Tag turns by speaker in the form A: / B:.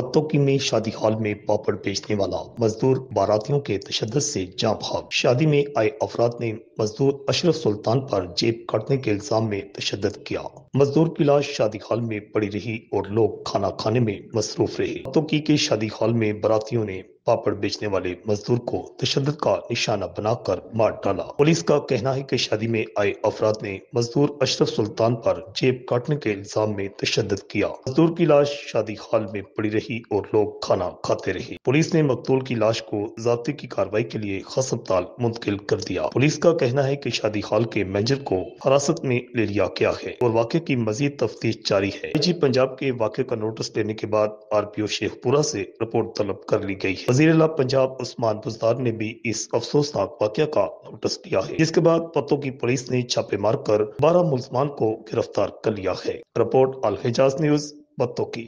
A: बत्तौकी में शादी हॉल में पापड़ बेचने वाला मजदूर बारातियों के तशद्दुद से जाँ भाग। शादी में आए अफराद ने मजदूर अशरफ सुल्तान पर जेब काटने के इल्जाम में तशद्दुद किया। मजदूर की लाश शादी हॉल में पड़ी रही और लोग खाना खाने में मसरूफ रहे। बत्तौकी के शादी हॉल में बारातियों ने पापड़ बेचने वाले मजदूर को तशद्दुद का निशाना बनाकर मार डाला। पुलिस का कहना है कि शादी में आए अफराद ने मजदूर अशरफ सुल्तान पर जेब काटने के इल्जाम में तशद्दुद किया। मजदूर की लाश शादी हॉल में पड़ी रही और लोग खाना खाते रहे। पुलिस ने मकतूल की लाश को ज़ब्ती की कार्रवाई के लिए हस्पताल मुंतकिल कर दिया। पुलिस का कहना है कि शादी हॉल के मैनेजर को हिरासत में ले लिया गया है और वाक़े की मजीद तफ्तीश जारी है। आईजी पंजाब के वाक़े का नोटिस लेने के बाद RPO शेखपुरा से रिपोर्ट तलब कर ली गई है। वज़ीर आला पंजाब उस्मान बुज़दार ने भी इस अफसोसनाक वाक़या का नोटिस लिया है, जिसके बाद बत्तौकी पुलिस ने छापे मारकर 12 मुल्ज़मान को गिरफ्तार कर लिया है। रिपोर्ट अल हिजाज न्यूज़, बत्तौकी।